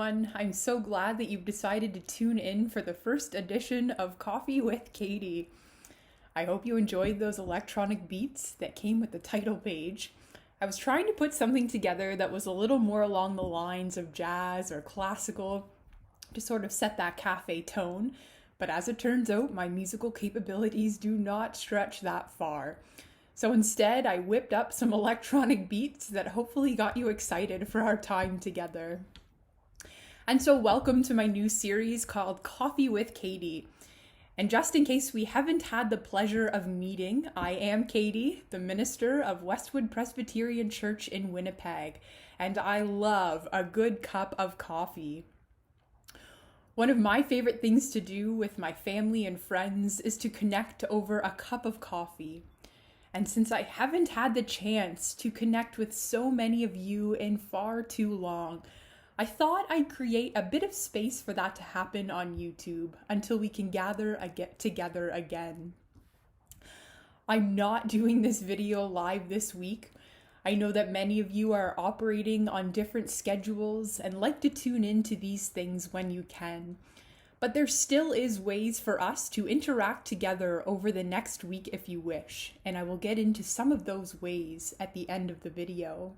everyone. I'm so glad that you've decided to tune in for the first edition of Coffee with Katie. I hope you enjoyed those electronic beats that came with the title page. I was trying to put something together that was a little more along the lines of jazz or classical to sort of set that cafe tone, but as it turns out, my musical capabilities do not stretch that far. So instead, I whipped up some electronic beats that hopefully got you excited for our time together. And so welcome to my new series called Coffee with Katie. And just in case we haven't had the pleasure of meeting, I am Katie, the minister of Westwood Presbyterian Church in Winnipeg, and I love a good cup of coffee. One of my favorite things to do with my family and friends is to connect over a cup of coffee. And since I haven't had the chance to connect with so many of you in far too long, I thought I'd create a bit of space for that to happen on YouTube until we can get together again. I'm not doing this video live this week. I know that many of you are operating on different schedules and like to tune into these things when you can. But there still is ways for us to interact together over the next week if you wish, and I will get into some of those ways at the end of the video.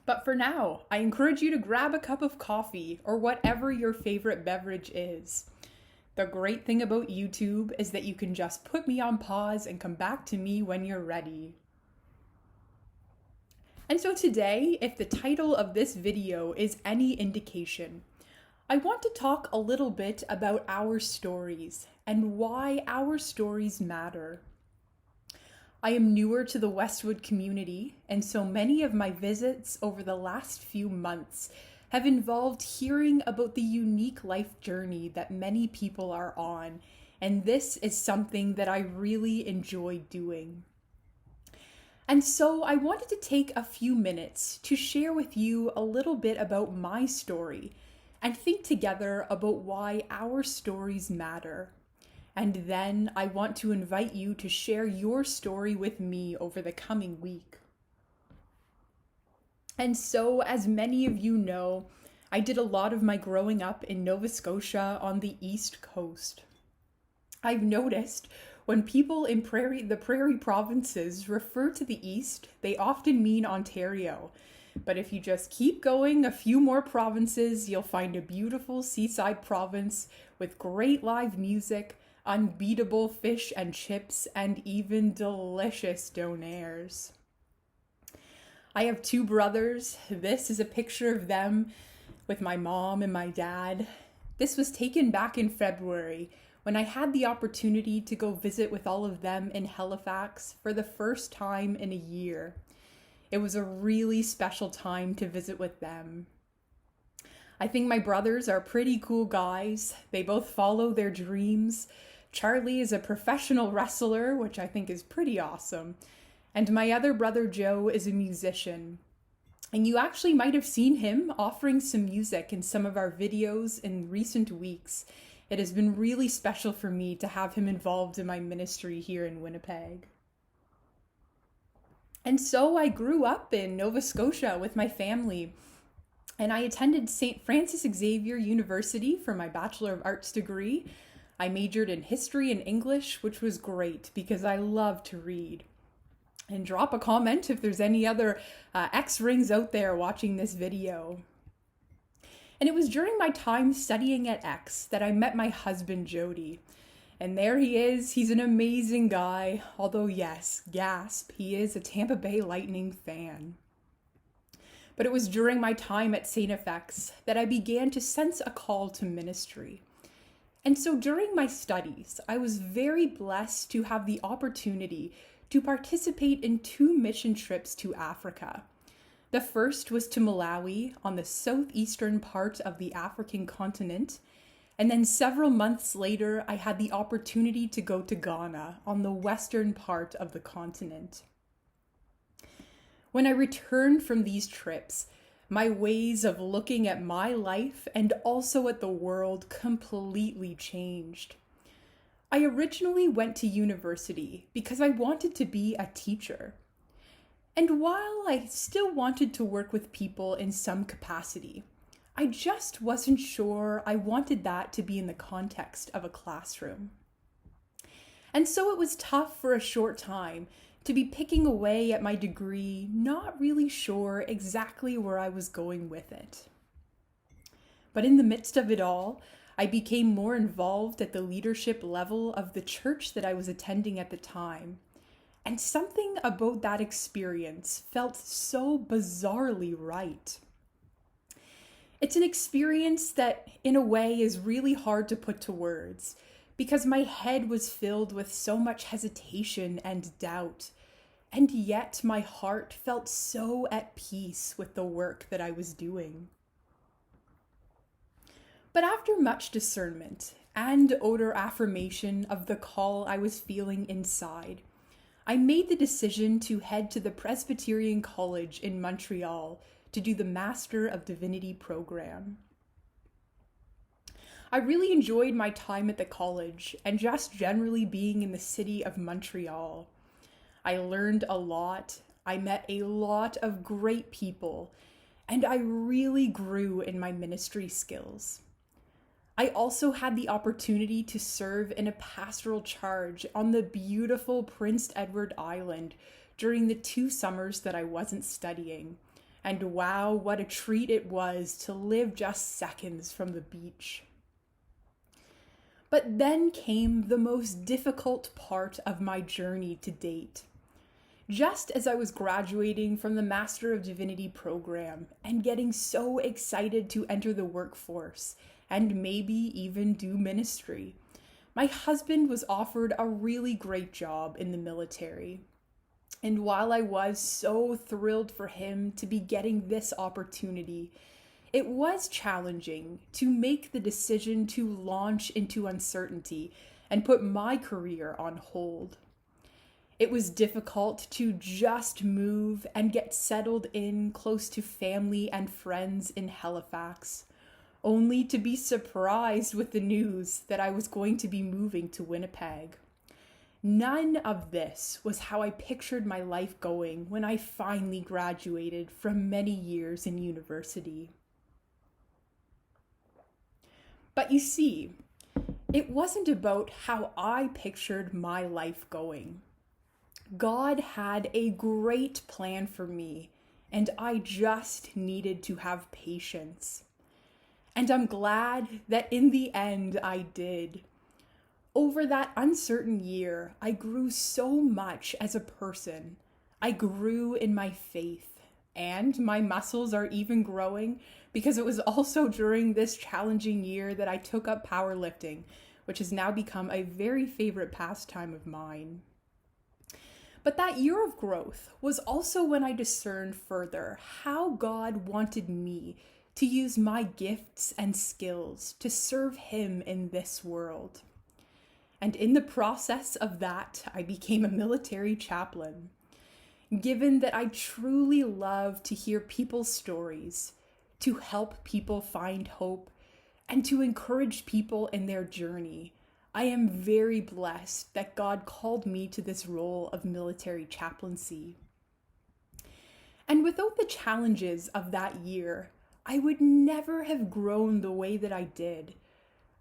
But for now, I encourage you to grab a cup of coffee or whatever your favorite beverage is. The great thing about YouTube is that you can just put me on pause and come back to me when you're ready. And so today, if the title of this video is any indication, I want to talk a little bit about our stories and why our stories matter. I am newer to the Westwood community, and so many of my visits over the last few months have involved hearing about the unique life journey that many people are on, and this is something that I really enjoy doing. And so I wanted to take a few minutes to share with you a little bit about my story and think together about why our stories matter. And then I want to invite you to share your story with me over the coming week. And so, as many of you know, I did a lot of my growing up in Nova Scotia on the East Coast. I've noticed when people in the prairie provinces refer to the East, they often mean Ontario. But if you just keep going a few more provinces, you'll find a beautiful seaside province with great live music, unbeatable fish and chips, and even delicious donaires. I have two brothers. This is a picture of them with my mom and my dad. This was taken back in February when I had the opportunity to go visit with all of them in Halifax for the first time in a year. It was a really special time to visit with them. I think my brothers are pretty cool guys. They both follow their dreams. Charlie is a professional wrestler, which I think is pretty awesome. And my other brother, Joe, is a musician. And you actually might have seen him offering some music in some of our videos in recent weeks. It has been really special for me to have him involved in my ministry here in Winnipeg. And so I grew up in Nova Scotia with my family, and I attended St. Francis Xavier University for my Bachelor of Arts degree. I majored in history and English, which was great because I love to read. And drop a comment if there's any other X-rings out there watching this video. And it was during my time studying at X that I met my husband, Jody. And there he is. He's an amazing guy. Although, yes, gasp, he is a Tampa Bay Lightning fan. But it was during my time at St. FX that I began to sense a call to ministry. And so during my studies, I was very blessed to have the opportunity to participate in 2 mission trips to Africa. The first was to Malawi on the southeastern part of the African continent. And then several months later, I had the opportunity to go to Ghana on the western part of the continent. When I returned from these trips, my ways of looking at my life and also at the world completely changed. I originally went to university because I wanted to be a teacher. And while I still wanted to work with people in some capacity, I just wasn't sure I wanted that to be in the context of a classroom. And so it was tough for a short time to be picking away at my degree, not really sure exactly where I was going with it. But in the midst of it all, I became more involved at the leadership level of the church that I was attending at the time. And something about that experience felt so bizarrely right. It's an experience that, in a way, is really hard to put to words because my head was filled with so much hesitation and doubt, and yet my heart felt so at peace with the work that I was doing. But after much discernment and outer affirmation of the call I was feeling inside, I made the decision to head to the Presbyterian College in Montreal to do the Master of Divinity program. I really enjoyed my time at the college and just generally being in the city of Montreal. I learned a lot, I met a lot of great people, and I really grew in my ministry skills. I also had the opportunity to serve in a pastoral charge on the beautiful Prince Edward Island during the 2 summers that I wasn't studying. And wow, what a treat it was to live just seconds from the beach. But then came the most difficult part of my journey to date. Just as I was graduating from the Master of Divinity program and getting so excited to enter the workforce and maybe even do ministry, my husband was offered a really great job in the military. And while I was so thrilled for him to be getting this opportunity, it was challenging to make the decision to launch into uncertainty and put my career on hold. It was difficult to just move and get settled in close to family and friends in Halifax, only to be surprised with the news that I was going to be moving to Winnipeg. None of this was how I pictured my life going when I finally graduated from many years in university. But you see, it wasn't about how I pictured my life going. God had a great plan for me, and I just needed to have patience. And I'm glad that in the end I did. Over that uncertain year, I grew so much as a person. I grew in my faith, and my muscles are even growing because it was also during this challenging year that I took up powerlifting, which has now become a very favorite pastime of mine. But that year of growth was also when I discerned further how God wanted me to use my gifts and skills to serve Him in this world. And in the process of that, I became a military chaplain. Given that I truly love to hear people's stories, to help people find hope, and to encourage people in their journey, I am very blessed that God called me to this role of military chaplaincy. And without the challenges of that year, I would never have grown the way that I did.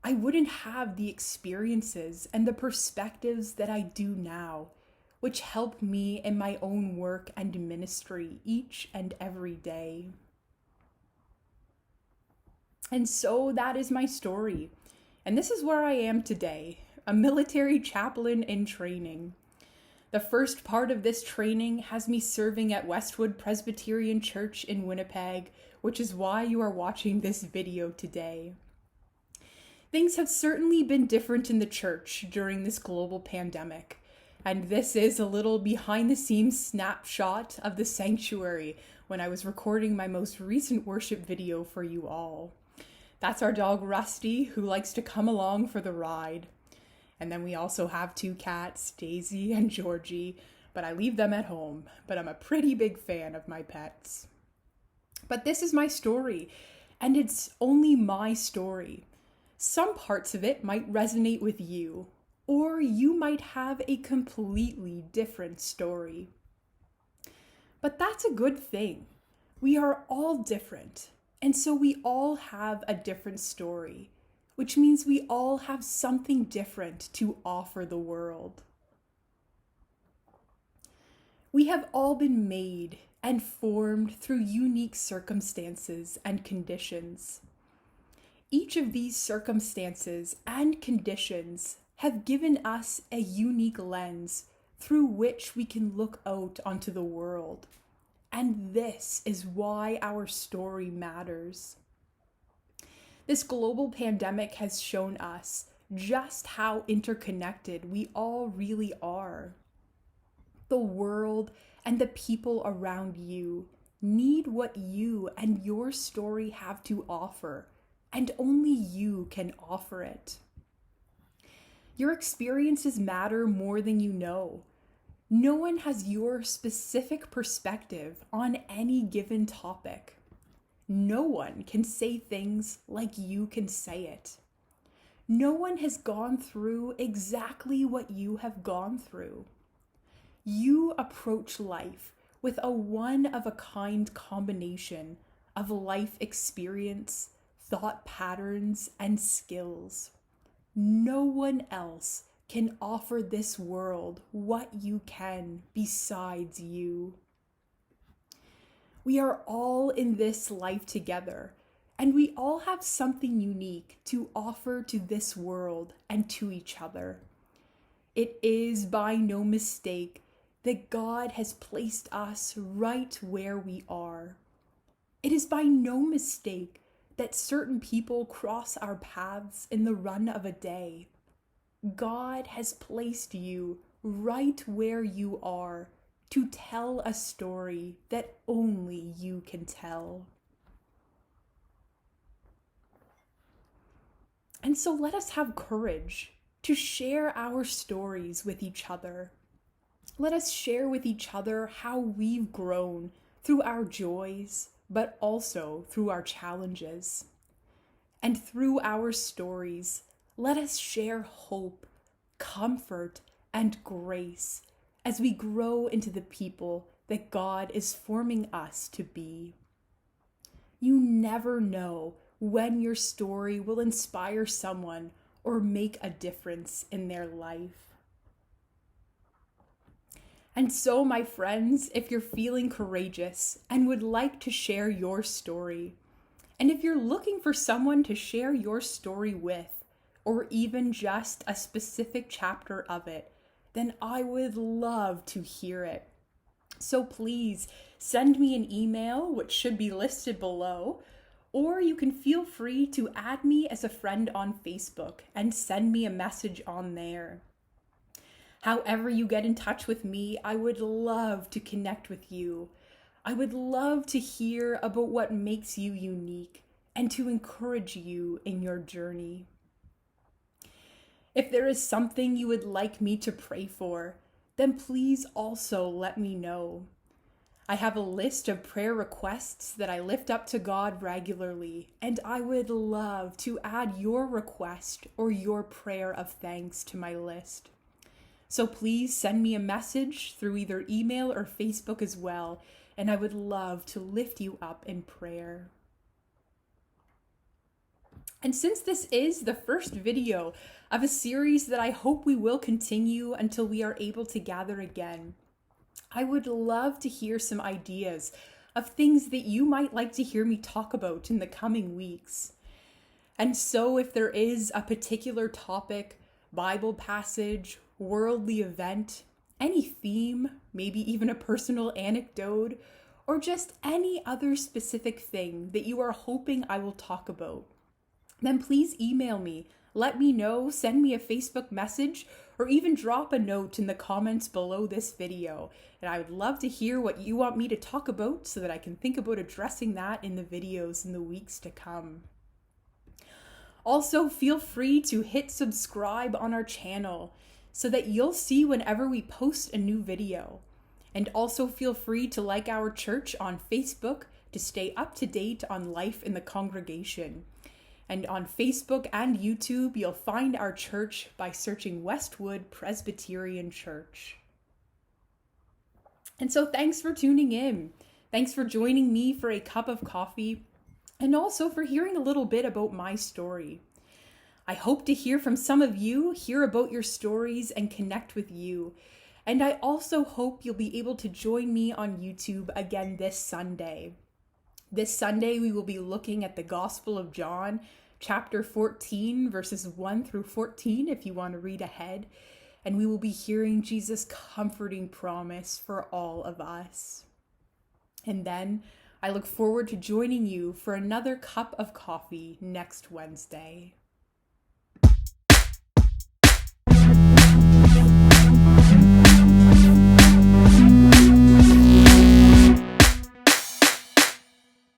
I wouldn't have the experiences and the perspectives that I do now, which help me in my own work and ministry each and every day. And so that is my story. And this is where I am today, a military chaplain in training. The first part of this training has me serving at Westwood Presbyterian Church in Winnipeg, which is why you are watching this video today. Things have certainly been different in the church during this global pandemic, and this is a little behind-the-scenes snapshot of the sanctuary when I was recording my most recent worship video for you all. That's our dog Rusty, who likes to come along for the ride. And then we also have 2 cats, Daisy and Georgie, but I leave them at home. But I'm a pretty big fan of my pets. But this is my story, and it's only my story. Some parts of it might resonate with you, or you might have a completely different story. But that's a good thing. We are all different, and so we all have a different story, which means we all have something different to offer the world. We have all been made and formed through unique circumstances and conditions. Each of these circumstances and conditions have given us a unique lens through which we can look out onto the world. And this is why our story matters. This global pandemic has shown us just how interconnected we all really are. The world and the people around you need what you and your story have to offer, and only you can offer it. Your experiences matter more than you know. No one has your specific perspective on any given topic. No one can say things like you can say it. No one has gone through exactly what you have gone through. You approach life with a one-of-a-kind combination of life experience, thought patterns, and skills. No one else can offer this world what you can besides you. We are all in this life together, and we all have something unique to offer to this world and to each other. It is by no mistake that God has placed us right where we are. It is by no mistake that certain people cross our paths in the run of a day. God has placed you right where you are to tell a story that only you can tell. And so let us have courage to share our stories with each other. Let us share with each other how we've grown through our joys, but also through our challenges. And through our stories, let us share hope, comfort, and grace as we grow into the people that God is forming us to be. You never know when your story will inspire someone or make a difference in their life. And so, my friends, if you're feeling courageous and would like to share your story, and if you're looking for someone to share your story with, or even just a specific chapter of it, then I would love to hear it. So please send me an email, which should be listed below, or you can feel free to add me as a friend on Facebook and send me a message on there. However you get in touch with me, I would love to connect with you. I would love to hear about what makes you unique and to encourage you in your journey. If there is something you would like me to pray for, then please also let me know. I have a list of prayer requests that I lift up to God regularly, and I would love to add your request or your prayer of thanks to my list. So please send me a message through either email or Facebook as well, and I would love to lift you up in prayer. And since this is the first video of a series that I hope we will continue until we are able to gather again, I would love to hear some ideas of things that you might like to hear me talk about in the coming weeks. And so if there is a particular topic, Bible passage, worldly event, any theme, maybe even a personal anecdote, or just any other specific thing that you are hoping I will talk about, then please email me, let me know, send me a Facebook message, or even drop a note in the comments below this video. And I would love to hear what you want me to talk about so that I can think about addressing that in the videos in the weeks to come. Also, feel free to hit subscribe on our channel so that you'll see whenever we post a new video. And also feel free to like our church on Facebook to stay up to date on life in the congregation. And on Facebook and YouTube, you'll find our church by searching Westwood Presbyterian Church. And so thanks for tuning in. Thanks for joining me for a cup of coffee and also for hearing a little bit about my story. I hope to hear from some of you, hear about your stories, and connect with you. And I also hope you'll be able to join me on YouTube again this Sunday. This Sunday, we will be looking at the Gospel of John, chapter 14, verses 1 through 14, if you want to read ahead. And we will be hearing Jesus' comforting promise for all of us. And then I look forward to joining you for another cup of coffee next Wednesday.